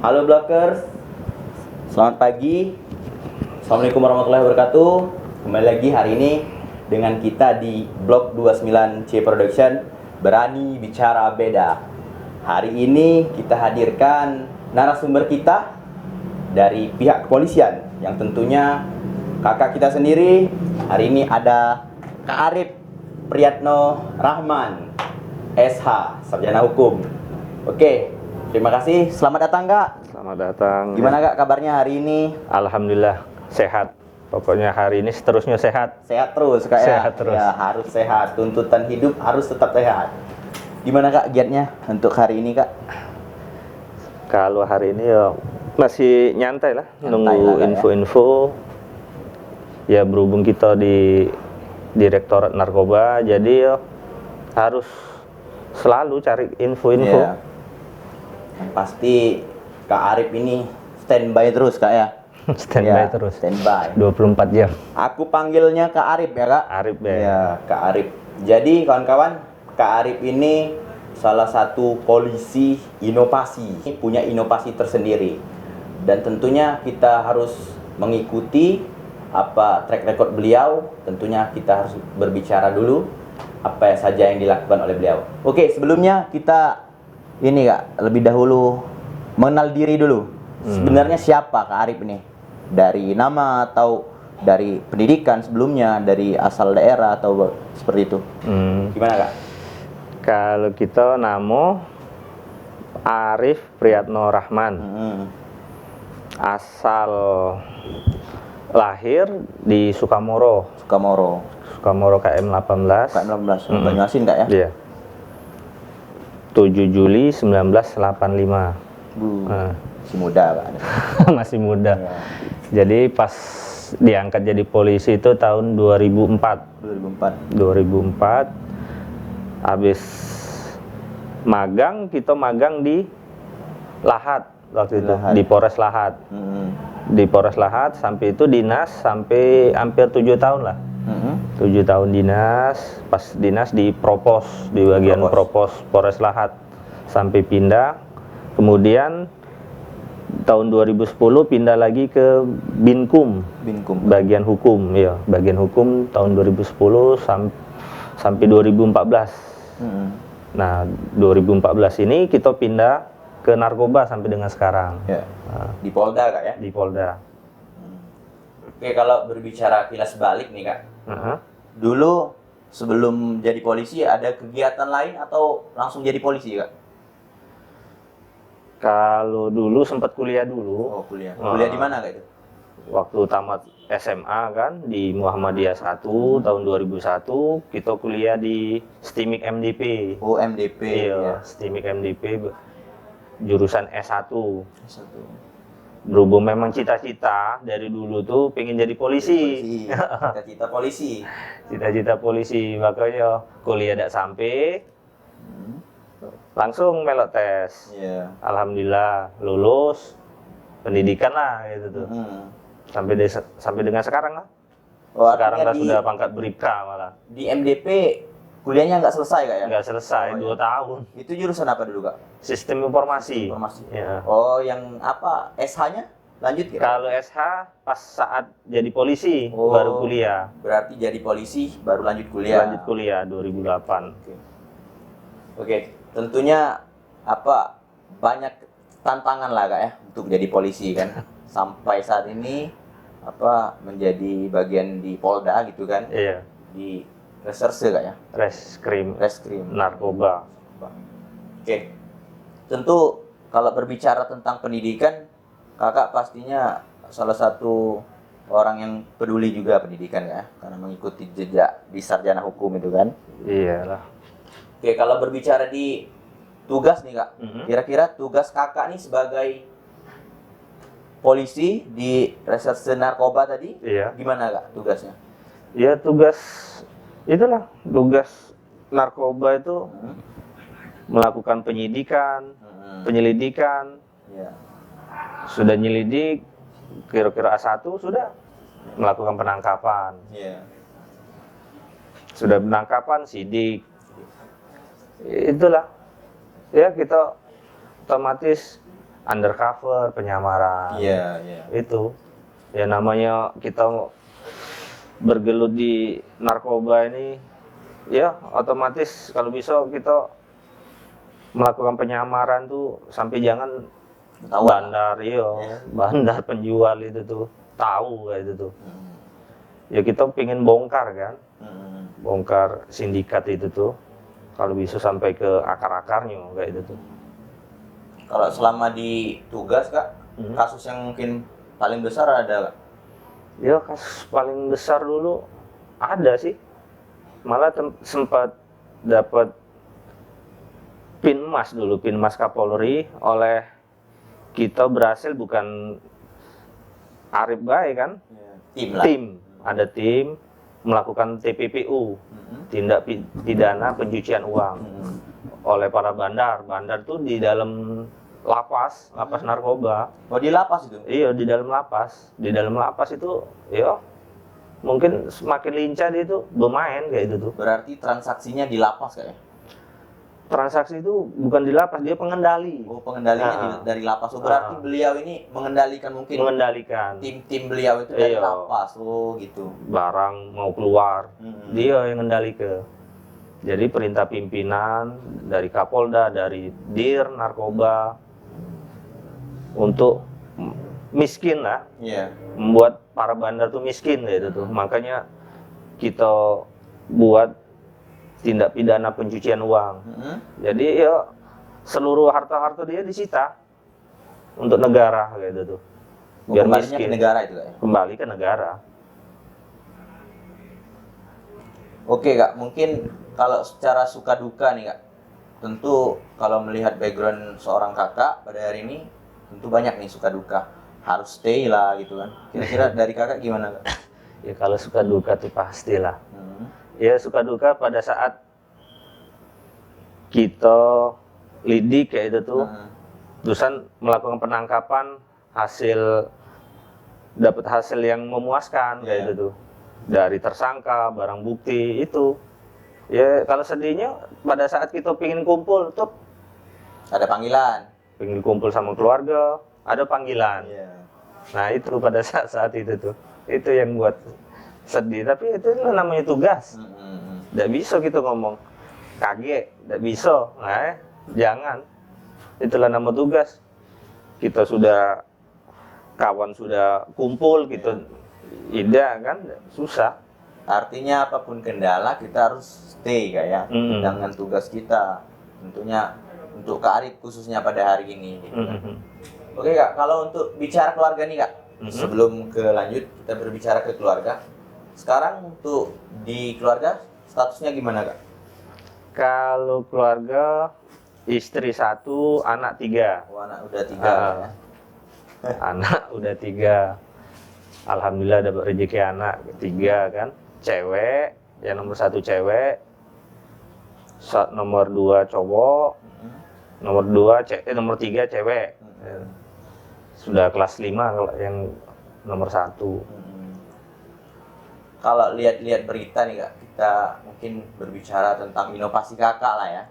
Halo Blockers, selamat pagi. Assalamualaikum warahmatullahi wabarakatuh. Kembali lagi hari ini dengan kita di Blok 29C Production, Berani Bicara Beda. Hari ini kita hadirkan narasumber kita dari pihak kepolisian, yang tentunya kakak kita sendiri. Hari ini ada Kak Arif Priyatno Rahman, SH, Sarjana Hukum. Oke, terima kasih. Selamat datang Kak. Selamat datang. Gimana Kak kabarnya hari ini? Alhamdulillah sehat. Pokoknya hari ini seterusnya sehat. Sehat terus Kak ya? Sehat terus. Ya harus sehat. Tuntutan hidup harus tetap sehat. Gimana Kak giatnya untuk hari ini Kak? Kalau hari ini ya masih nyantai lah, nunggu info-info. Ya berhubung kita di Direktorat Narkoba, jadi ya harus selalu cari info-info. Ya. Pasti Kak Arif ini standby terus Kak ya? Standby Ya, terus. Standby. 24 jam. Aku panggilnya Kak Arif ya Kak? Arif ya. Ya, Kak Arif. Jadi kawan-kawan, Kak Arif ini salah satu polisi inovasi, punya inovasi tersendiri. Dan tentunya kita harus mengikuti apa track record beliau. Tentunya kita harus berbicara dulu apa saja yang dilakukan oleh beliau. Oke, sebelumnya kita ini Kak, lebih dahulu mengenal diri dulu. Sebenarnya siapa Kak Arif ini? Dari nama atau dari pendidikan sebelumnya, dari asal daerah atau seperti itu? Gimana Kak? Kalau kita nama Arif Priyatno Rahman. Asal lahir di Sukamoro. Sukamoro KM 18. KM 18, Banyuasin Kak ya? Iya. 7 Juli 1985. Masih muda Kak. Masih muda. Ya. Jadi pas diangkat jadi polisi itu tahun 2004. 2004. Habis magang, kita magang di Lahat waktu itu, di Polres Lahat. Di Polres Lahat sampai itu dinas sampai hampir 7 tahun lah. 7 tahun dinas, pas dinas di Propos, di bagian Propos Polres Lahat sampai pindah. Kemudian tahun 2010 pindah lagi ke Binkum. Bagian hukum, ya, bagian hukum tahun 2010 sampai 2014. Nah, 2014 ini kita pindah ke narkoba sampai dengan sekarang. Ya. Di Polda Kak ya? Di Polda. Oke, kalau berbicara kilas balik nih Kak. Dulu sebelum jadi polisi ada kegiatan lain atau langsung jadi polisi Kak? Kalau dulu sempat kuliah dulu. Oh, kuliah. Kuliah di mana Kak itu? Waktu tamat SMA kan di Muhammadiyah 1 tahun 2001, kita kuliah di STIMIK MDP. Oh, MDP. Iya, Ya. STIMIK MDP jurusan S1. Berhubung memang cita-cita dari dulu tuh pengen jadi polisi. Cita-cita polisi. Cita-cita polisi, makanya kuliah tidak sampai. Langsung melok tes. Iya. Alhamdulillah lulus pendidikan lah gitu tuh. Sampai dengan sekarang lah. Oh, sekarang lah di, sudah pangkat bribka malah. Di MDP kuliahnya nggak selesai Kak ya? Nggak selesai, 2 tahun. Itu jurusan apa dulu Kak? Sistem informasi. Ya. Oh, yang apa? SH-nya? Lanjut ya? Kalau SH pas saat jadi polisi baru kuliah. Berarti jadi polisi baru lanjut kuliah. Lanjut kuliah 2008. Oke. Tentunya apa? Banyak tantangan lah Kak ya untuk jadi polisi kan. Sampai saat ini apa menjadi bagian di Polda gitu kan? Iya. Di reserse Kak ya? Reskrim. Narkoba. Oke. Tentu kalau berbicara tentang pendidikan, Kakak pastinya salah satu orang yang peduli juga pendidikan ya, karena mengikuti jejak di sarjana hukum itu kan. Iyalah. Oke, kalau berbicara di tugas nih Kak, kira-kira tugas Kakak nih sebagai polisi di reserse narkoba tadi, gimana Kak tugasnya? Ya tugas narkoba itu melakukan penyidikan, penyelidikan. Sudah nyelidik, kira-kira A1 sudah melakukan penangkapan. Sudah penangkapan, sidik. Itulah. Ya kita otomatis undercover, penyamaran. Iya, iya. Itu ya namanya kita bergelut di narkoba ini, ya otomatis kalau bisa kita melakukan penyamaran tuh sampai jangan bandar, bandar penjual itu tuh tahu kayak itu tuh. Ya kita pingin bongkar kan, bongkar sindikat itu tuh, kalau bisa sampai ke akar-akarnya kayak itu tuh. Kalau selama di tugas Kak, kasus yang mungkin paling besar ada Kak? Ya kasus paling besar dulu ada sih, malah sempat dapat pin emas dulu, pin emas Kapolri oleh kita berhasil, bukan Arif baik kan, tim ada tim melakukan TPPU, tindak pidana pencucian uang oleh para bandar tuh di dalam lapas narkoba. Oh, di lapas itu? Iya, di dalam lapas itu ya mungkin semakin lincah dia itu bermain kayak itu tuh. Berarti transaksinya di lapas kayak? Transaksi itu bukan di lapas, dia pengendali. Oh, pengendalinya dari lapas. Oh, berarti beliau ini mengendalikan tim beliau itu dari lapas. Oh, gitu. Barang mau keluar, dia yang ngendali ke. Jadi perintah pimpinan dari Kapolda, dari Dir Narkoba untuk miskin lah, membuat para bandar tuh miskin gitu tuh. Makanya kita buat tindak pidana pencucian uang. Jadi ya seluruh harta-harta dia disita untuk negara gitu tuh. Biar miskin. Ke negara itu Kak, ya? Kembali ke negara. Oke Kak, mungkin kalau secara suka duka nih Kak, tentu kalau melihat background seorang kakak pada hari ini, tentu banyak nih suka duka. Harus stay lah gitu kan. Kira-kira dari kakak gimana Kak? Ya kalau suka duka tuh pastilah. Ya suka duka pada saat kita lidik kayak itu tuh, terusan melakukan penangkapan, dapat hasil yang memuaskan kayak itu tuh, dari tersangka, barang bukti itu. Ya kalau sedihnya pada saat kita pingin kumpul tuh ada panggilan, pingin kumpul sama keluarga, ada panggilan. Nah itu pada saat itu tuh, itu yang buat sedih. Tapi itu namanya tugas. Nggak bisa kita ngomong kaget, nggak bisa. Nah, jangan. Itulah nama tugas. Kita sudah kawan sudah kumpul, kita tidak kan susah. Artinya apapun kendala kita harus stay kayak dengan tugas kita. Tentunya untuk Kak Arif khususnya pada hari ini. Gitu, kan. Oke Kak, kalau untuk bicara keluarga nih Kak, sebelum ke lanjut kita berbicara ke keluarga. Sekarang untuk di keluarga statusnya gimana Kak? Kalau keluarga istri 1, anak 3. Oh, anak udah 3 ya. Anak udah 3. Alhamdulillah dapat rezeki anak 3 kan. Cewek, yang nomor 1 cewek, nomor 2 cowok, nomor 3 cewek. Sudah kelas 5 kalau yang nomor 1. Kalau lihat-lihat berita nih Kak, kita mungkin berbicara tentang inovasi kakak lah ya.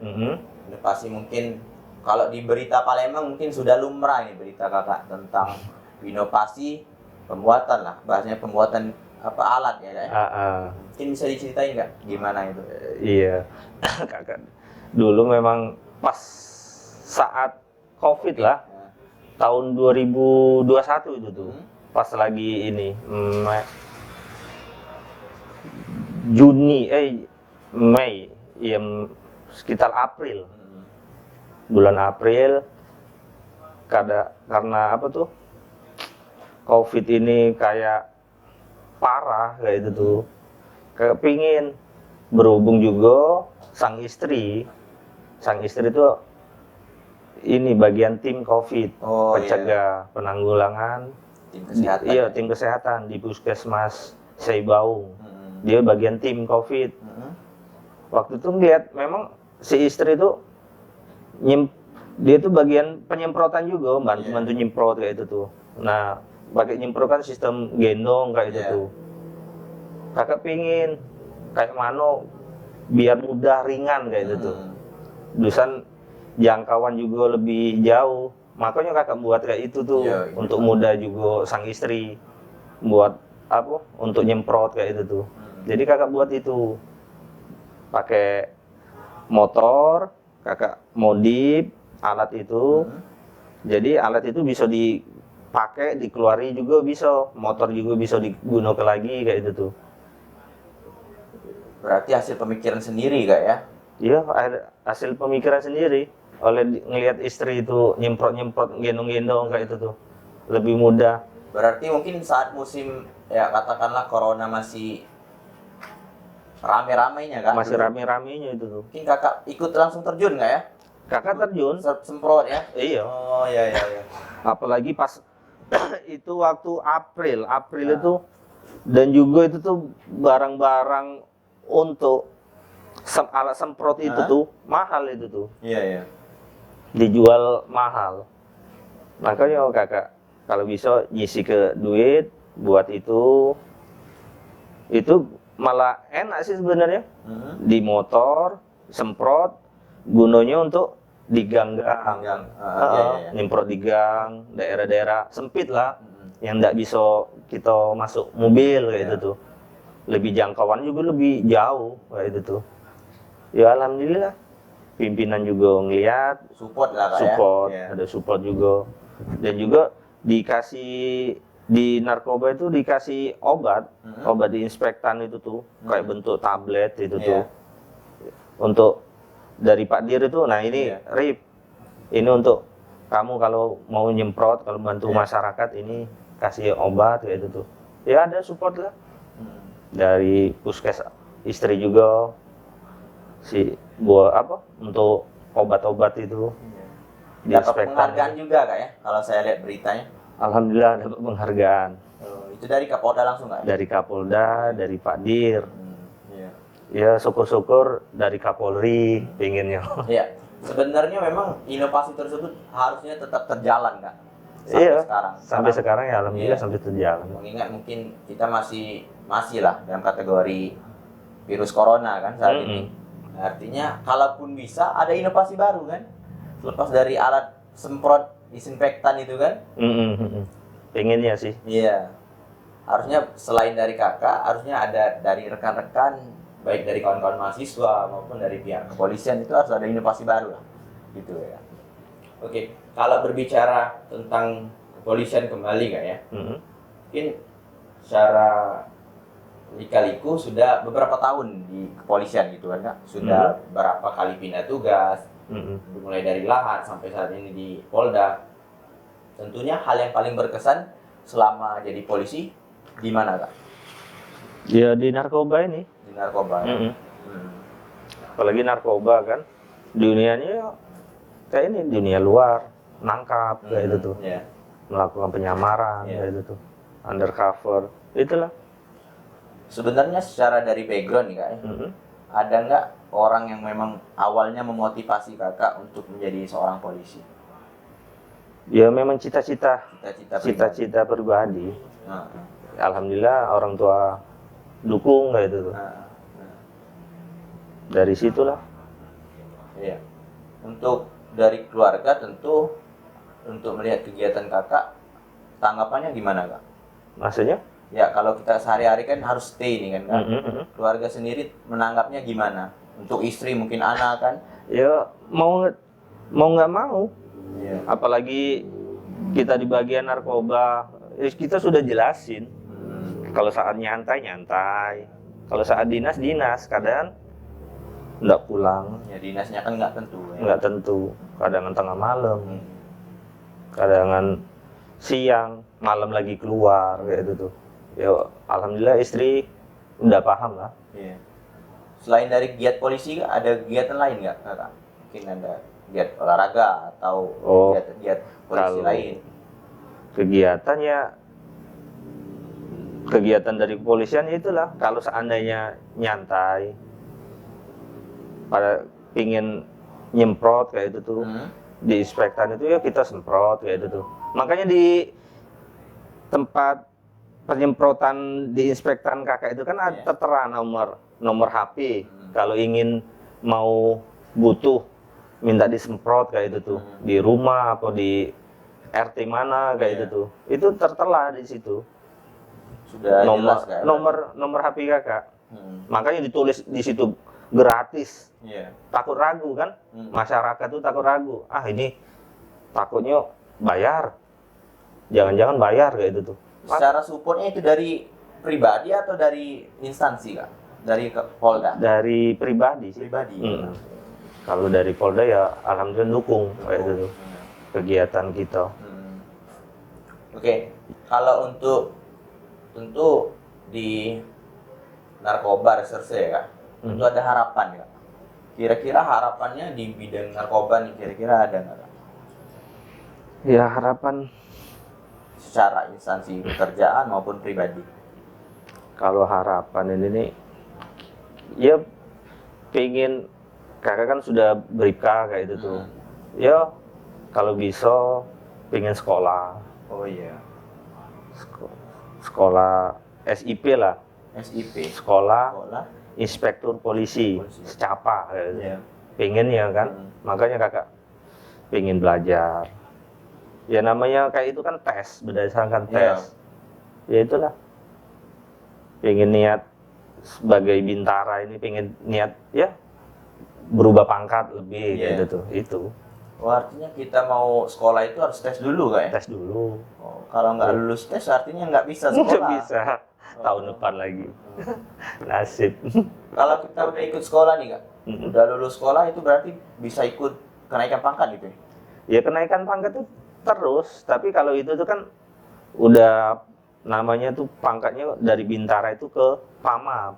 Inovasi mungkin kalau di berita Palembang mungkin sudah lumrah ini berita kakak tentang inovasi pembuatan lah, bahasanya pembuatan alat ya. Mungkin bisa diceritain nggak gimana itu? Iya, kakak. Dulu memang pas saat COVID lah, tahun 2021 itu tuh, pas lagi ini Mei, yang sekitar April, bulan April, karena apa tuh, COVID ini kayak parah kayak itu tuh, kayak pingin berhubung juga sang istri tuh ini bagian tim COVID, pencegah penanggulangan, tim kesehatan di Puskesmas Seibaung. Dia bagian tim COVID. Waktu itu ngeliat memang si istri itu dia tuh bagian penyemprotan juga, bantu nyemprot kayak itu tuh. Nah, pakai nyemprot kan sistem gendong kayak itu tuh. Kakak pingin kayak mana biar mudah ringan kayak itu tuh. Dusan jangkauan juga lebih jauh. makanya kakak buat kayak itu tuh Iya, iya. untuk mudah juga sang istri buat apa untuk nyemprot kayak itu tuh. Jadi kakak buat itu pakai motor, kakak modif alat itu. Jadi alat itu bisa dipakai, dikeluari juga bisa, motor juga bisa digunakan lagi kayak itu tuh. Berarti hasil pemikiran sendiri Kak ya? Iya, hasil pemikiran sendiri. Oleh ngelihat istri itu nyemprot-nyemprot, gendong-gendong kayak itu tuh. Lebih mudah. Berarti mungkin saat musim ya katakanlah corona masih rame-ramenya Kak? Masih dulu. rame-ramenya itu tuh. Mungkin kakak ikut langsung terjun nggak ya? Kakak terjun. Semprot ya? Iya. Oh iya iya iya. Apalagi pas itu waktu April itu, dan juga itu tuh barang-barang untuk alat semprot itu tuh mahal itu tuh. Iya iya. Dijual mahal. Makanya kakak kalau bisa nyisi ke duit buat itu malah enak sih sebenarnya. Di motor semprot gunanya untuk di gang-gang, nyemprot di gang, daerah-daerah sempit lah, yang nggak bisa kita masuk mobil kayak itu tuh. Lebih jangkauan juga lebih jauh kayak itu tuh. Ya alhamdulillah, pimpinan juga ngeliat, Support lah Kak support, ya? ada support juga, dan juga dikasih di narkoba itu dikasih obat diinspektan itu tuh, kayak bentuk tablet itu tuh, untuk dari Pak Dir itu. Nah ini Rip, ini untuk kamu kalau mau nyemprot, kalau bantu masyarakat ini kasih obat kayak itu tuh. Ya ada support lah dari puskes istri juga si buat apa untuk obat-obat itu. Dapat penghargaan juga Kak ya? Kalau saya lihat beritanya. Alhamdulillah dapat penghargaan. Itu dari Kapolda langsung Kak ya? Dari Kapolda, dari Pak Dir. Iya. Ya syukur-syukur dari Kapolri pengennya. Iya. Sebenarnya memang inovasi tersebut harusnya tetap terjalan Kak. Sampai Iya. sekarang. Sampai sekarang ya alhamdulillah sampai terjalan. Mengingat mungkin kita masih lah dalam kategori virus corona kan saat ini. Artinya kalaupun bisa ada inovasi baru kan. Lepas dari alat semprot disinfektan itu kan. Pengennya sih. Iya. Harusnya selain dari kakak, harusnya ada dari rekan-rekan, baik dari kawan-kawan mahasiswa maupun dari pihak kepolisian, itu harus ada inovasi baru lah, gitu ya. Oke, kalau berbicara tentang kepolisian kembali Kak ya, mungkin secara lika-liku sudah beberapa tahun di kepolisian gitu kan Kak, sudah berapa kali pindah tugas, mulai dari Lahat sampai saat ini di Polda. Tentunya hal yang paling berkesan selama jadi polisi di mana Kak? Ya di narkoba ini. Di narkoba. Ya? Apalagi narkoba kan, dunianya kayak ini dunia luar, nangkap kayak itu tuh, melakukan penyamaran kayak itu tuh, undercover, itulah. Sebenarnya secara dari background nih Kak, ada nggak orang yang memang awalnya memotivasi kakak untuk menjadi seorang polisi? Ya memang cita-cita pribadi. Alhamdulillah orang tua dukung kayak itu tuh. Dari situlah. Iya. Untuk dari keluarga tentu untuk melihat kegiatan kakak, tanggapannya gimana Kak? Maksudnya? Ya kalau kita sehari-hari kan harus stay nih kan Kak. Keluarga sendiri menanggapnya gimana? Untuk istri mungkin anak kan? Ya mau nggak mau. Iya. Apalagi kita di bagian narkoba, kita sudah jelasin. Kalau saat nyantai, kalau saat dinas, kadang nggak pulang. Ya dinasnya kan nggak tentu. Ya? Nggak tentu, kadang tengah malam, kadang siang, malam lagi keluar kayak itu tuh. Ya alhamdulillah istri udah paham lah. Iya. Selain dari giat polisi, ada kegiatan lain nggak Kakak? Mungkin ada giat olahraga atau giat polisi lain? Kegiatan dari kepolisian itulah, kalau seandainya nyantai pada pingin nyemprot kayak itu tuh, di inspektan itu ya kita semprot kayak itu tuh. Makanya di tempat penyemprotan di inspektan kakak itu kan ada tertera nomor HP. Kalau ingin butuh minta disemprot kayak itu tuh, di rumah atau di RT mana kayak itu tuh. Itu tertera di situ. Sudah Nomor jelas, Kak. nomor HP kakak. Makanya ditulis di situ gratis. Iya. Takut ragu kan? Masyarakat tuh takut ragu. Ah ini takutnya bayar. Jangan-jangan bayar kayak itu tuh. Secara supportnya itu dari pribadi atau dari instansi, Kak? Dari Polda? Dari pribadi sih. Pribadi. Kalau dari Polda ya alhamdulillah dukung kayak itu tuh. Kegiatan kita. Oke, kalau untuk tentu di narkoba reserse ya, Kak, tentu ada harapan, Kak. Kira-kira harapannya di bidang narkoba nih, kira-kira ada nggak, Kak? Ya harapan Secara instansi pekerjaan maupun pribadi. kalau harapan ini nih, ya pengen kakak kan sudah berika kayak itu tuh. Ya kalau bisa pengen sekolah. Oh iya. Sekolah SIP lah. SIP. Sekolah Sekolah. Inspektur Polisi. Secapa kayak gitu. Iya. Pengen ya kan. Makanya kakak pengen belajar. Ya namanya kayak itu kan tes, berdasarkan tes. Ya itulah. Pengen niat sebagai bintara ini, pengen niat ya berubah pangkat lebih kayak gitu tuh. Itu. Oh, artinya kita mau sekolah itu harus tes dulu, Kak, ya? Tes dulu. Oh, kalau nggak lulus tes artinya nggak bisa Nggak sekolah. bisa. Tahun depan lagi. Nasib. Kalau kita udah ikut sekolah nih, Kak, udah lulus sekolah itu berarti bisa ikut kenaikan pangkat gitu ya? Ya kenaikan pangkat tuh terus, tapi kalau itu tuh kan udah namanya tuh pangkatnya dari bintara itu ke pama,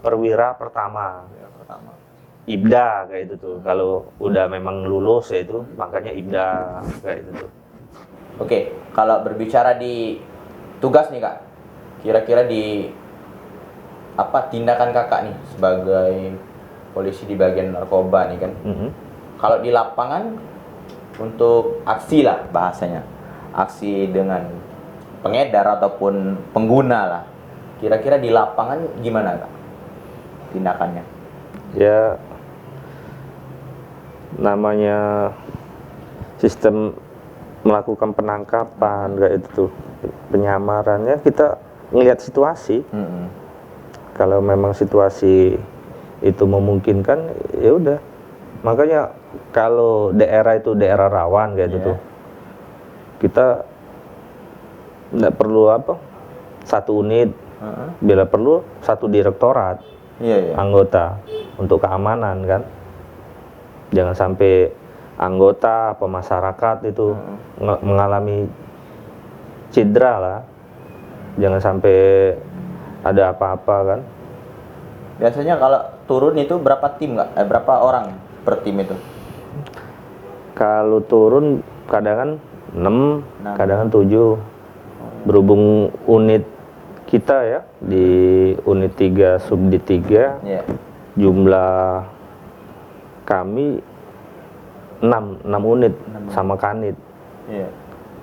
perwira pertama. Ya, pertama. Ibda kayak itu tuh. Kalau udah memang lulus ya itu pangkatnya Ibda kayak itu tuh. Oke, kalau berbicara di tugas nih, Kak, kira-kira di apa tindakan kakak nih sebagai polisi di bagian narkoba nih kan? Kalau di lapangan untuk aksi lah bahasanya, aksi dengan pengedar ataupun pengguna lah, kira-kira di lapangan gimana, Kak, tindakannya? Ya namanya sistem melakukan penangkapan kayak itu tuh, penyamarannya kita ngelihat situasi. Kalau memang situasi itu memungkinkan ya udah. Makanya kalau daerah itu daerah rawan kayak itu tuh, kita nggak perlu apa satu unit, bila perlu satu direktorat anggota untuk keamanan kan. Jangan sampai anggota apa masyarakat itu mengalami cedera lah. Jangan sampai ada apa-apa kan. Biasanya kalau turun itu berapa tim, nggak? Berapa orang per tim itu? Kalau turun kadang kan 6, kadang kan 7. Berhubung unit kita ya di unit 3 subdit 3 jumlah kami 6 unit sama kanit.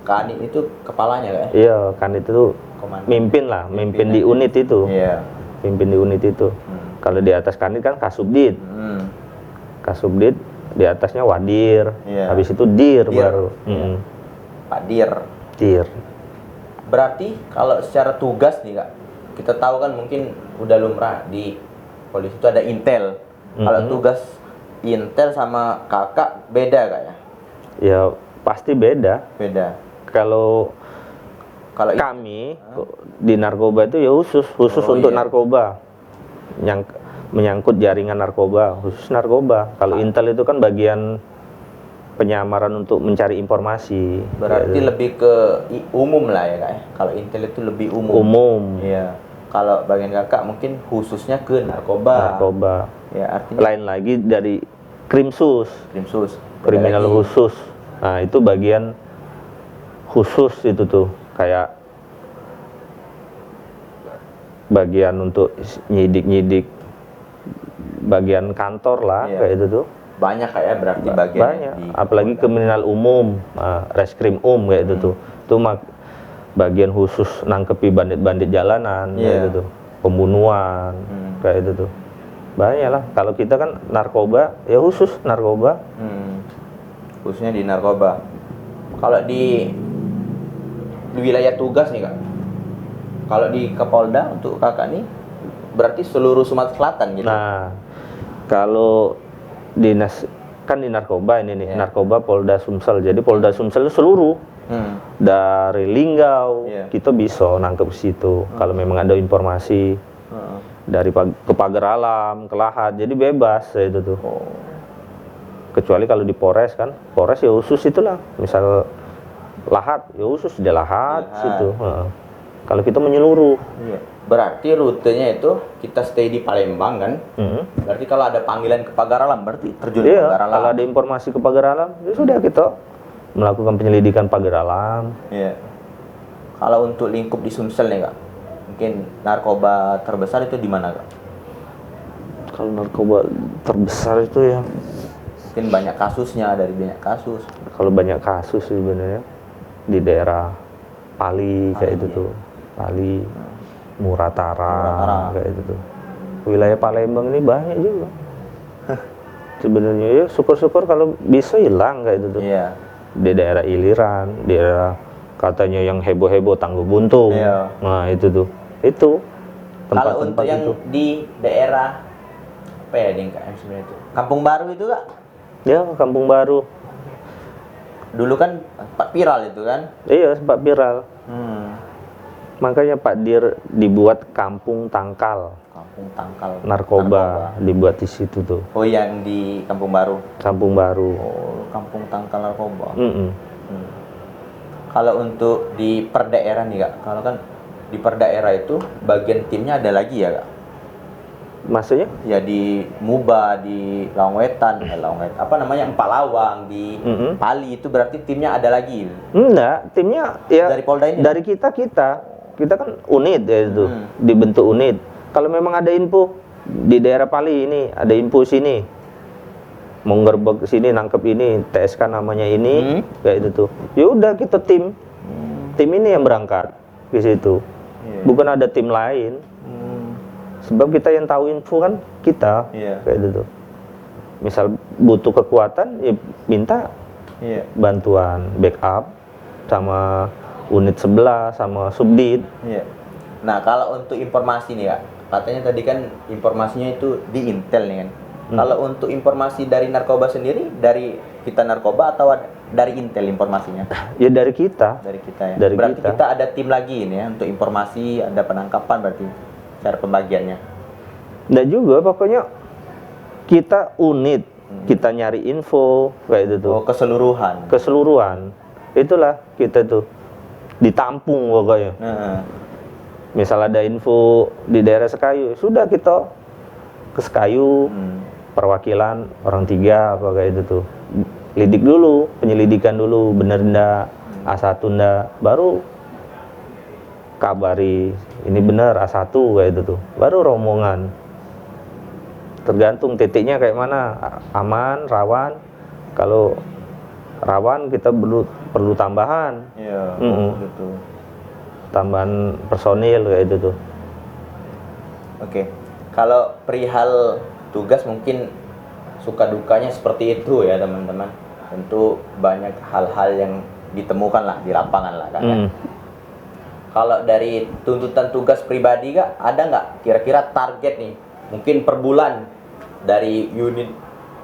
Kanit itu kepalanya, Kak? Iya, kanit itu mimpin lah, mimpin di unit itu. Pimpin di unit itu. Kalau di atas kanit kan kasubdit. Kasubdit di atasnya wadir. Habis itu dir. Baru. Pak Dir. Dir. Berarti kalau secara tugas nih, Kak, kita tahu kan mungkin udah lumrah di polisi itu ada intel. Kalau tugas intel sama kakak beda, Kak, ya? Ya pasti beda. Beda. Kalau kami di narkoba itu ya khusus untuk narkoba, yang menyangkut jaringan narkoba, khusus narkoba. Kalau intel itu kan bagian penyamaran untuk mencari informasi. Berarti lebih ke umum lah ya, Kak, ya? Kalau intel itu lebih umum. Umum. Iya. Kalau bagian kakak mungkin khususnya ke narkoba. Narkoba. Ya, artinya lain lagi dari krimsus. Kriminal khusus. Nah, itu bagian khusus itu tuh, kayak bagian untuk nyidik-nyidik bagian kantor lah, kayak itu tuh. Banyak kayak berarti bagian. Banyak. Apalagi kriminal umum, reskrim kayak itu tuh. Itu bagian khusus nangkepi bandit-bandit jalanan, kayak itu tuh. Pembunuhan, kayak itu tuh. Banyak lah. Kalau kita kan narkoba, ya khusus narkoba. Khususnya di narkoba. Kalau di wilayah tugas nih kak, kalau di Kapolda untuk kakak nih berarti seluruh Sumatera Selatan gitu. Nah, kalau dinas kan di narkoba ini nih, narkoba Polda Sumsel. Jadi Polda Sumsel itu seluruh dari Linggau kita bisa nangkep situ. Kalau memang ada informasi dari ke Pagar Alam, ke Lahat, jadi bebas ya itu tuh. Kecuali kalau di Polres kan, Polres ya khusus itulah. Misal Lahat, ya khusus di Lahat situ. Kalau kita menyeluruh. Berarti rutenya itu kita stay di Palembang kan? Berarti kalau ada panggilan ke Pagar Alam berarti terjun ke Pagar Alam. Kalau ada informasi ke Pagar Alam, ya sudah kita melakukan penyelidikan Pagar Alam. Iya. Kalau untuk lingkup di Sumsel nih kak, mungkin narkoba terbesar itu di mana kak? Kalau narkoba terbesar itu ya mungkin banyak kasusnya, dari banyak kasus. Kalau banyak kasus sebenarnya di daerah Pali kayak itu tuh, Pali, Muratara kayak itu tuh. Wilayah Palembang ini banyak juga. Sebenarnya ya syukur-syukur kalau bisa hilang kayak itu tuh. Iya. Di daerah Iliran, daerah katanya yang heboh-heboh Tangguh Buntung. Nah itu tuh, itu tempat-tempat. Kalau untuk yang di daerah apa ya DKM sebenarnya itu? Kampung Baru itu kak? Ya, Kampung Baru. Dulu kan sempat viral itu kan? Iya, sempat viral. Makanya Pak Dir dibuat Kampung Tangkal. Kampung Tangkal. Narkoba dibuat di situ tuh. Oh, yang di Kampung Baru. Kampung Baru. Oh, Kampung Tangkal narkoba. Kalau untuk di per daerah nih kak, kalau kan di per daerah itu bagian timnya ada lagi ya kak? Maksudnya? Ya di Muba, di Lawangwetan, apa namanya, Empalawang, di Pali itu berarti timnya ada lagi? Enggak, timnya ya dari Polda ini? Dari kita kan unit ya itu, dibentuk unit. Kalau memang ada info di daerah Pali ini, ada info sini, mau ngerebek sini, nangkep ini, TSK namanya ini, kayak itu tuh. Ya udah kita tim ini yang berangkat ke situ, bukan ada tim lain. Sebab kita yang tahu info kan kita, kayak gitu. Misal butuh kekuatan, ya minta bantuan, backup sama unit sebelah, sama subdit. Nah kalau untuk informasi nih kak, katanya tadi kan informasinya itu di Intel nih kan. Kalau untuk informasi dari narkoba sendiri, dari kita narkoba atau dari Intel informasinya? Ya dari kita. Dari kita ya. Dari berarti kita. kita ada tim lagi ini ya untuk informasi, ada penangkapan berarti cara pembagiannya. Nggak juga, pokoknya kita unit, kita nyari info kayak itu tuh. Oh, keseluruhan. Keseluruhan. Itulah kita tuh ditampung pokoknya. Misal ada info di daerah Sekayu, sudah kita ke Sekayu, perwakilan orang 3 apa kayak itu tuh. Lidik dulu, penyelidikan dulu, bener ndak, A1 ndak, baru kabari ini bener A1 kayak itu tuh, baru rombongan. Tergantung titiknya kayak mana, aman, rawan. Kalau rawan kita perlu tambahan. Iya, gitu. Tambahan personil kayak itu tuh. Oke. Kalau perihal tugas mungkin suka dukanya seperti itu ya teman-teman. Tentu banyak hal-hal yang ditemukan lah di lapangan lah kan. Kalau dari tuntutan tugas pribadi kak, ada nggak kira-kira target nih? Mungkin per bulan dari unit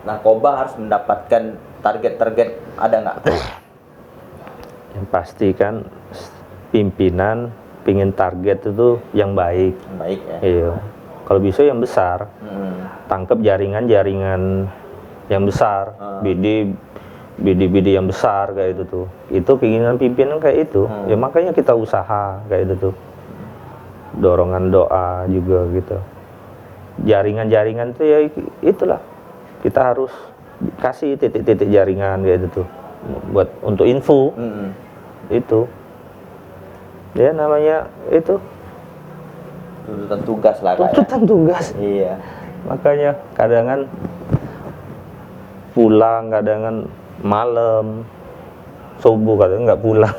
narkoba harus mendapatkan target-target, ada nggak? Yang pasti kan pimpinan pingin target itu yang baik. Baik ya. Iya. Kalau bisa yang besar. Tangkap jaringan-jaringan yang besar. BD yang besar kayak itu tuh. Itu keinginan pimpinan kayak itu. Ya makanya kita usaha kayak itu tuh. Dorongan doa juga gitu. Jaringan-jaringan itu ya itulah. Kita harus kasih titik-titik jaringan kayak itu tuh. Buat untuk info. Itu. Ya namanya itu. Tuntutan tugas lah kak. Tuntutan tugas. Iya. Makanya kadang pulang, kadang malam, subuh kadang nggak pulang.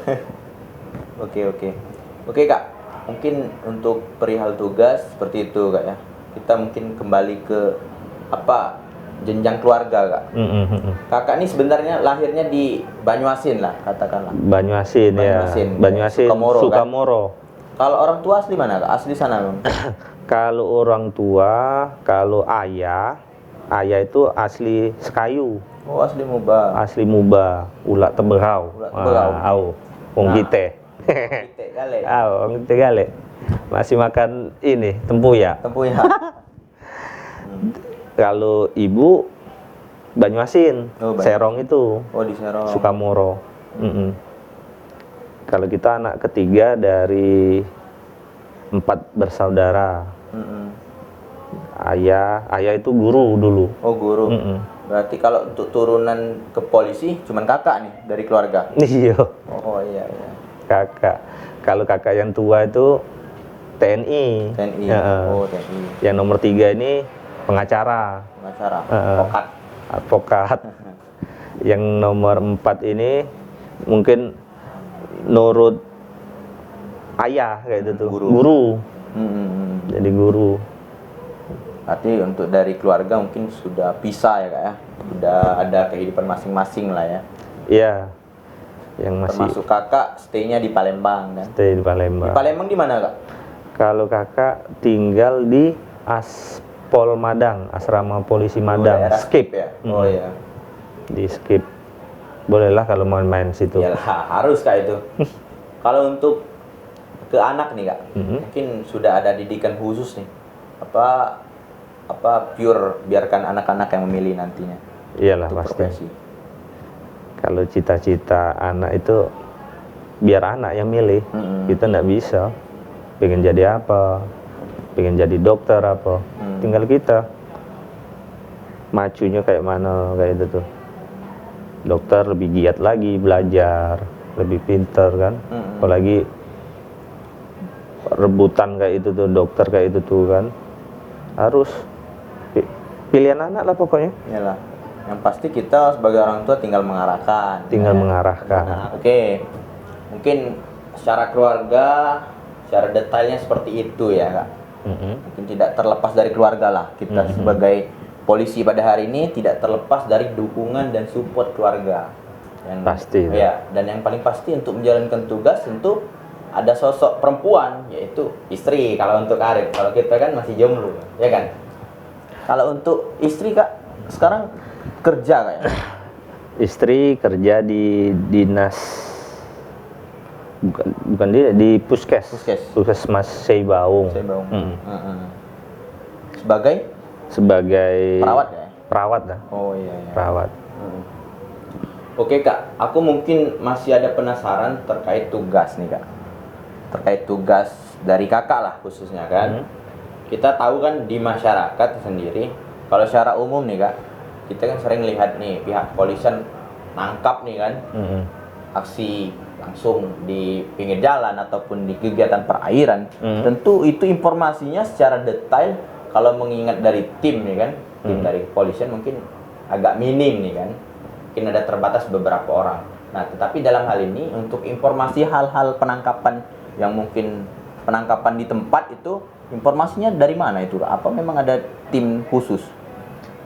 Oke kak, mungkin untuk perihal tugas seperti itu kak ya. Kita mungkin kembali ke apa jenjang keluarga kak. Kakak ini sebenarnya lahirnya di Banyuasin lah katakanlah. Banyuasin ya. Banyuasin Sukamoro. Kan? Kalau orang tua asli mana kak? Asli sana bang? Kalau orang tua, kalau ayah itu asli Sekayu. Oh asli Muba. Asli Muba, Ulak Teberau. Ulak Teberau. Au, wong kite. Kite gale. Wong kite gale. Masih makan ini tempuyak. Tempuyak. Kalau ibu Banyuasin, Serong itu. Oh di Serong. Sukamoro. Kalau kita anak ketiga dari 4 bersaudara. Ayah itu guru dulu. Oh guru. Berarti kalau untuk turunan ke polisi cuman kakak nih dari keluarga. Iya. Oh iya. Kakak. Kalau kakak yang tua itu TNI. TNI. Oh TNI. Yang nomor 3 ini pengacara. Advokat. Yang nomor 4 ini mungkin nurut ayah kayak gitu tuh. Guru. Jadi guru. Berarti untuk dari keluarga mungkin sudah pisah ya kak ya. Sudah ada kehidupan masing-masing lah ya. Iya. Yang masih. Termasuk kakak stay-nya di Palembang kan? Stay di Palembang. Di Palembang di mana kak? Kalau kakak tinggal di Aspol Madang, asrama polisi Madang. Skip ya. Oh iya. Di Skip. Bolehlah kalau mau main situ. Yalah, harus kak itu. Kalau untuk ke anak nih kak, mungkin sudah ada didikan khusus nih. Apa pure biarkan anak-anak yang memilih nantinya. Iyalah pasti. Profesi. Kalau cita-cita anak itu biar anak yang milih. Kita nggak bisa. Pengen jadi apa? Pengen jadi dokter apa? Tinggal kita. Macunya kayak mana kayak itu tuh. Dokter lebih giat lagi belajar, lebih pinter kan. Apalagi rebutan kayak itu tuh, dokter kayak itu tuh kan. Harus pilihan anak lah pokoknya. Iyalah. Yang pasti kita sebagai orang tua tinggal mengarahkan. Oke. Mungkin secara keluarga, secara detailnya seperti itu ya kak. Mungkin tidak terlepas dari keluarga lah. Kita sebagai polisi pada hari ini tidak terlepas dari dukungan dan support keluarga. Pasti. Ya. Dan yang paling pasti untuk menjalankan tugas tentu ada sosok perempuan yaitu istri kalau untuk Arif. Kalau kita kan masih jomblo, ya kan? Kalau untuk istri kak sekarang kerja kayak? Istri kerja di dinas, bukan di Puskesmas Seibaung. Sebagai perawat ya? Perawat dah. Oh iya. Perawat. Oke kak, aku mungkin masih ada penasaran terkait tugas nih kak. Terkait tugas dari kakak lah khususnya kan. Kita tahu kan di masyarakat sendiri, kalau secara umum nih kak, kita kan sering lihat nih pihak kepolisian nangkap nih kan, aksi langsung di pinggir jalan ataupun di kegiatan perairan. Tentu itu informasinya secara detail kalau mengingat dari tim nih kan, tim dari kepolisian mungkin agak minim nih kan, mungkin ada terbatas beberapa orang. Nah tetapi dalam hal ini untuk informasi hal-hal penangkapan yang mungkin penangkapan di tempat itu informasinya dari mana itu? Apa memang ada tim khusus?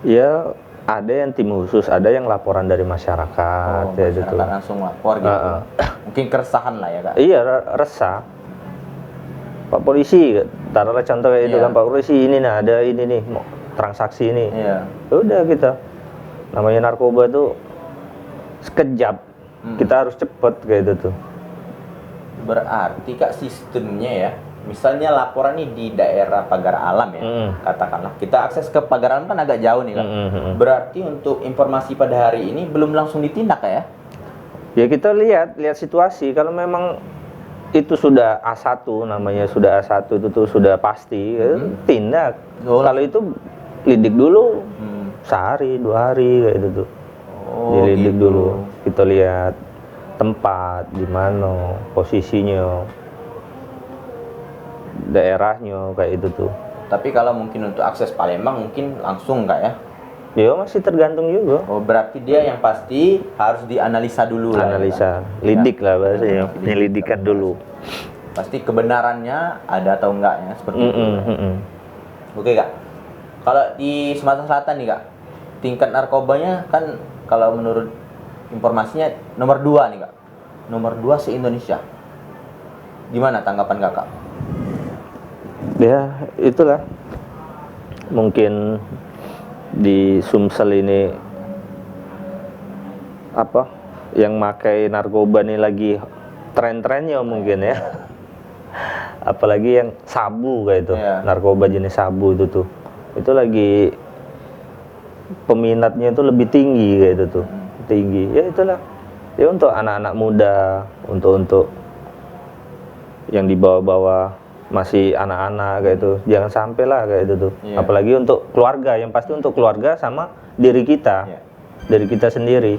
Ya, ada yang tim khusus, ada yang laporan dari masyarakat. Oh, masyarakat langsung lapor gitu. Mungkin keresahan lah ya kak? Iya, resah. Pak polisi, taruhlah contoh kayak itu kan, Pak polisi ini nih ada ini nih mau transaksi ini. Iya. Udah kita, namanya narkoba tuh sekejap, kita harus cepet kayak itu tuh. Berarti kak sistemnya ya, misalnya laporan ini di daerah Pagar Alam ya, katakanlah kita akses ke Pagar Alam kan agak jauh nih kak. Berarti untuk informasi pada hari ini belum langsung ditindak ya? Ya kita lihat situasi. Kalau memang itu sudah A1, namanya sudah A1 itu tuh sudah pasti, tindak. Kalau itu lidik dulu, sehari 2 hari kayak itu tuh. Dilidik gitu dulu, kita lihat tempat di mana, posisinya, daerahnya kayak itu tuh. Tapi kalau mungkin untuk akses Palembang mungkin langsung nggak ya? Ya masih tergantung juga. Oh berarti dia yang pasti harus dianalisa dulu lah. Analisa, lidik lah bahasanya, penyelidikan dulu. Pasti kebenarannya ada atau enggak ya seperti itu. Oke kak. Kalau di Sumatera Selatan nih kak, tingkat narkobanya kan kalau menurut informasinya nomor 2 nih kak, nomor 2 se-Indonesia. Gimana tanggapan kakak? Ya itulah, mungkin di Sumsel ini apa yang makai narkoba ini lagi tren-trennya mungkin ya. Apalagi yang sabu kayak itu, narkoba jenis sabu itu lagi peminatnya itu lebih tinggi kayak itu tuh, tinggi. Ya itulah, ya untuk anak-anak muda, untuk yang di bawah-bawah masih anak-anak kayak itu, jangan sampai lah kayak itu tuh. Apalagi untuk keluarga, yang pasti untuk keluarga sama diri kita, dari kita sendiri.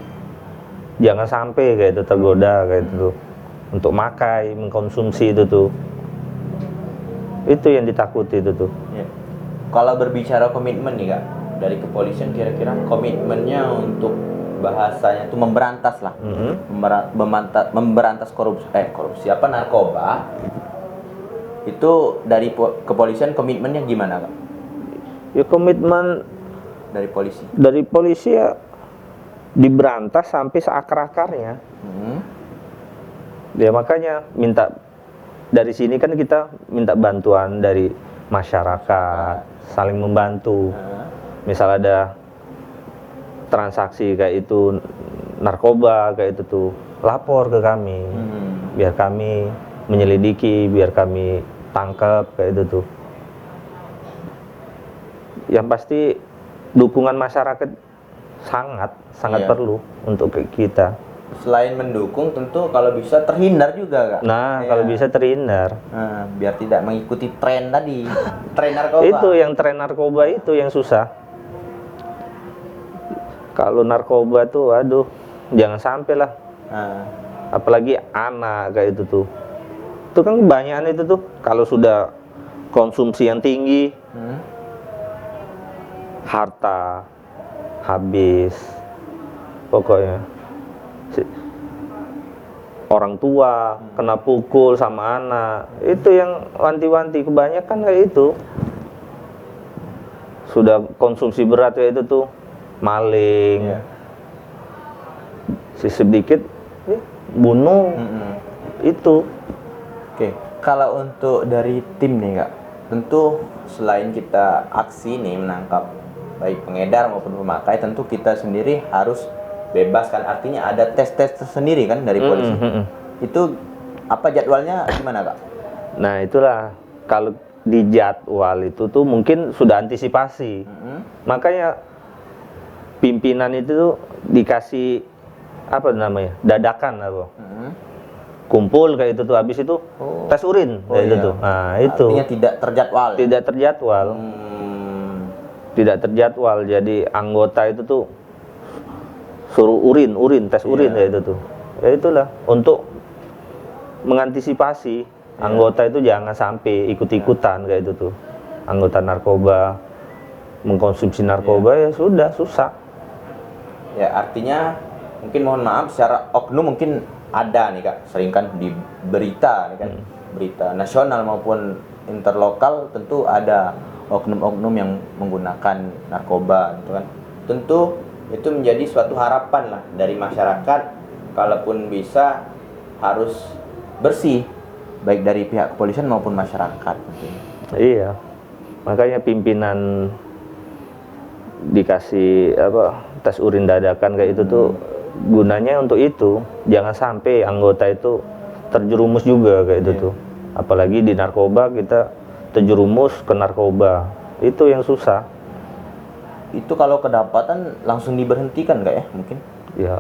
Jangan sampai kayak itu tergoda kayak itu tuh, untuk makai, mengkonsumsi itu tuh. Itu yang ditakuti itu tuh. Kalau berbicara komitmen nih kak, dari kepolisian kira-kira komitmennya untuk bahasanya itu memberantas lah, memberantas korupsi apa narkoba, itu dari kepolisian komitmennya gimana kak? Ya komitmen dari polisi ya diberantas sampai seakar-akarnya. Ya makanya minta dari sini kan kita minta bantuan dari masyarakat, saling membantu. Misal ada transaksi kayak itu narkoba kayak itu tuh, lapor ke kami, biar kami menyelidiki, biar kami tangkap kayak itu tuh. Yang pasti dukungan masyarakat sangat perlu untuk kita. Selain mendukung, tentu kalau bisa terhindar juga kak. Nah, kalau bisa terhindar. Biar tidak mengikuti tren tadi, tren narkoba. Itu yang tren narkoba itu yang susah. Kalau narkoba tuh, aduh, jangan sampai lah. Apalagi anak kayak itu tuh. Itu kan kebanyakan itu tuh, kalau sudah konsumsi yang tinggi, harta habis, pokoknya orang tua kena pukul sama anak, itu yang wanti-wanti kebanyakan kayak itu. Sudah konsumsi berat kayak itu tuh, maling, sedikit bunuh. Itu. Oke, kalau untuk dari tim nih kak, tentu selain kita aksi nih menangkap baik pengedar maupun pemakai, tentu kita sendiri harus bebas kan, artinya ada tes-tes tersendiri kan dari polisi. Itu apa jadwalnya gimana kak? Nah itulah, kalau di jadwal itu tuh mungkin sudah antisipasi. Makanya pimpinan itu tuh dikasih apa namanya, dadakan apa, kumpul kayak itu tuh, habis itu tes urin kayak itu tuh. Nah itu artinya tidak terjadwal. Tidak terjadwal, jadi anggota itu tuh suruh urin tes urin kayak itu tuh. Ya itulah, untuk mengantisipasi anggota itu jangan sampai ikut-ikutan kayak itu tuh. Anggota narkoba mengkonsumsi narkoba ya sudah susah. Ya artinya mungkin mohon maaf secara oknum mungkin ada nih kak, sering kan di berita nih kan, berita nasional maupun interlokal tentu ada oknum-oknum yang menggunakan narkoba gitu kan. Tentu itu menjadi suatu harapan lah dari masyarakat, kalaupun bisa harus bersih baik dari pihak kepolisian maupun masyarakat. Iya, makanya pimpinan dikasih tes urin dadakan kayak itu tuh gunanya untuk itu, jangan sampai anggota itu terjerumus juga kayak itu tuh. Apalagi di narkoba kita terjerumus ke narkoba, itu yang susah. Itu kalau kedapatan langsung diberhentikan nggak ya mungkin? Ya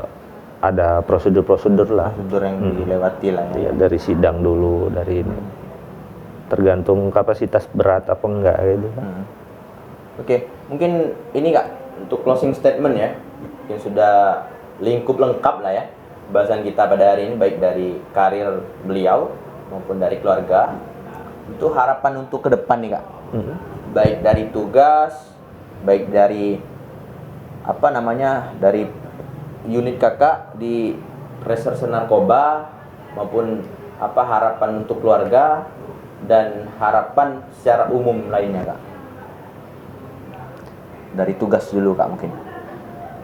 ada prosedur lah. Prosedur yang dilewati lah ya. Ya dari sidang dulu, dari ini. Tergantung kapasitas berat apa enggak gitu. Oke, mungkin ini kak untuk closing statement ya, yang sudah lingkup lengkap lah ya bahasan kita pada hari ini, baik dari karir beliau maupun dari keluarga. Itu harapan untuk ke depan nih kak, baik dari tugas, baik dari apa namanya, dari unit kakak di reserse narkoba, maupun apa harapan untuk keluarga dan harapan secara umum lainnya kak. Dari tugas dulu kak mungkin.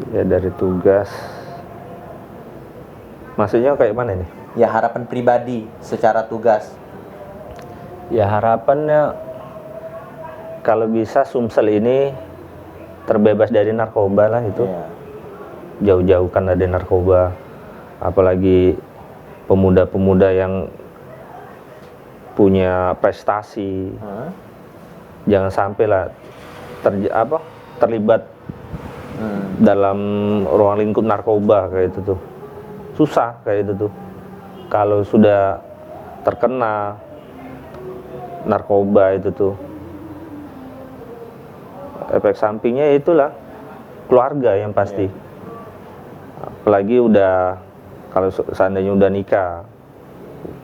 Ya dari tugas. Maksudnya kayak mana nih? Ya harapan pribadi secara tugas. Ya harapannya kalau bisa Sumsel ini terbebas dari narkoba lah itu. Ya. Jauh-jauhkan dari narkoba. Apalagi pemuda-pemuda yang punya prestasi. Jangan sampai lah terlibat dalam ruang lingkup narkoba kayak itu tuh. Susah kayak itu tuh. Kalau sudah terkena narkoba itu tuh, efek sampingnya itulah keluarga yang pasti. Apalagi udah, kalau seandainya udah nikah,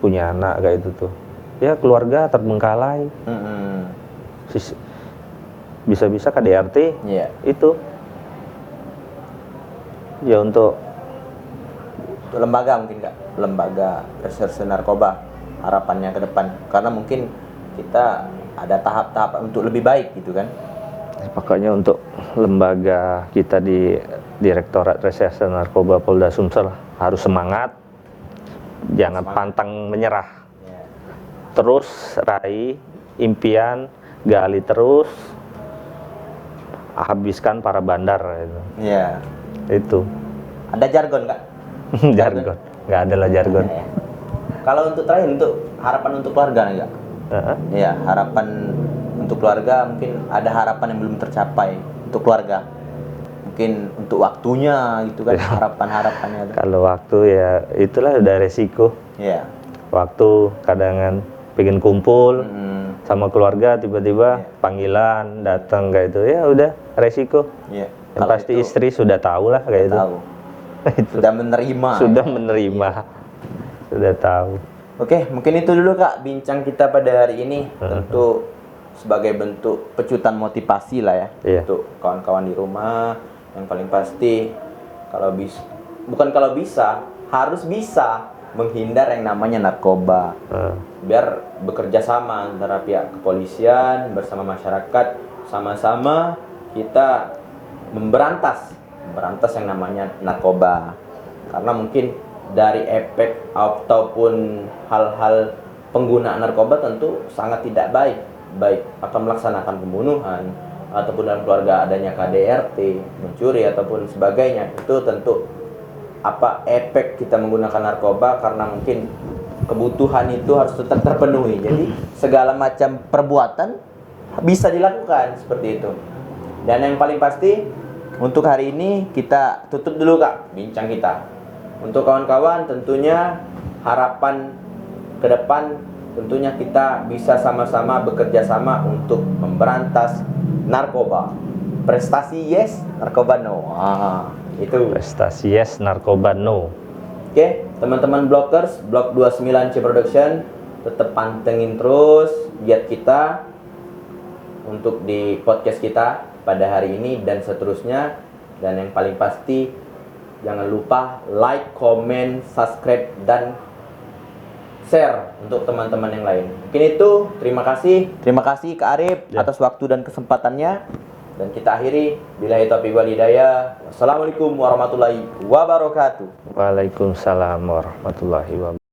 punya anak kayak itu tuh, ya keluarga terbengkalai. Bisa-bisa KDRT itu ya untuk lembaga mungkin Kak, lembaga reserse narkoba harapannya ke depan, karena mungkin kita ada tahap-tahap untuk lebih baik gitu kan. Pokoknya untuk lembaga kita di Direktorat Reserse Narkoba Polda Sumsel harus semangat, jangan pantang menyerah, terus raih impian, gali terus, habiskan para bandar itu. Itu ada jargon Kak? jargon, nggak ada lah jargon. Kalau untuk terakhir, untuk harapan untuk keluarga nih Kak? Ya, harapan untuk keluarga, mungkin ada harapan yang belum tercapai untuk keluarga, mungkin untuk waktunya gitu kan. Harapan-harapannya kalau waktu ya itulah udah resiko. Waktu kadang pengen kumpul sama keluarga, tiba-tiba panggilan datang kayak itu, ya udah resiko. Yang pasti itu, istri sudah tahu lah kayak itu. Sudah menerima. Sudah tahu. Oke, mungkin itu dulu Kak bincang kita pada hari ini. Tentu sebagai bentuk pecutan motivasi lah ya, untuk kawan-kawan di rumah. Yang paling pasti kalau bisa harus bisa menghindar yang namanya narkoba. Biar bekerja sama antara pihak kepolisian bersama masyarakat, sama-sama kita memberantas yang namanya narkoba. Karena mungkin dari efek ataupun hal-hal penggunaan narkoba tentu sangat tidak baik akan melaksanakan pembunuhan, ataupun dalam keluarga adanya KDRT, mencuri ataupun sebagainya. Itu tentu efek kita menggunakan narkoba, karena mungkin kebutuhan itu harus tetap terpenuhi. Jadi segala macam perbuatan bisa dilakukan seperti itu. Dan yang paling pasti untuk hari ini kita tutup dulu Kak bincang kita. Untuk kawan-kawan tentunya harapan ke depan, tentunya kita bisa sama-sama bekerja sama untuk memberantas narkoba. Prestasi yes, narkoba no. Itu prestasi yes, narkoba no. Oke, teman-teman Blockers, Blok 29C Production, tetap pantengin terus giat kita untuk di podcast kita pada hari ini dan seterusnya. Dan yang paling pasti, jangan lupa like, comment, subscribe, dan share untuk teman-teman yang lain. Mungkin itu, terima kasih Kak Arif atas waktu dan kesempatannya. Dan kita akhiri, billahi taufiq wal hidayah. Wassalamualaikum warahmatullahi wabarakatuh. Waalaikumsalam warahmatullahi wabarakatuh.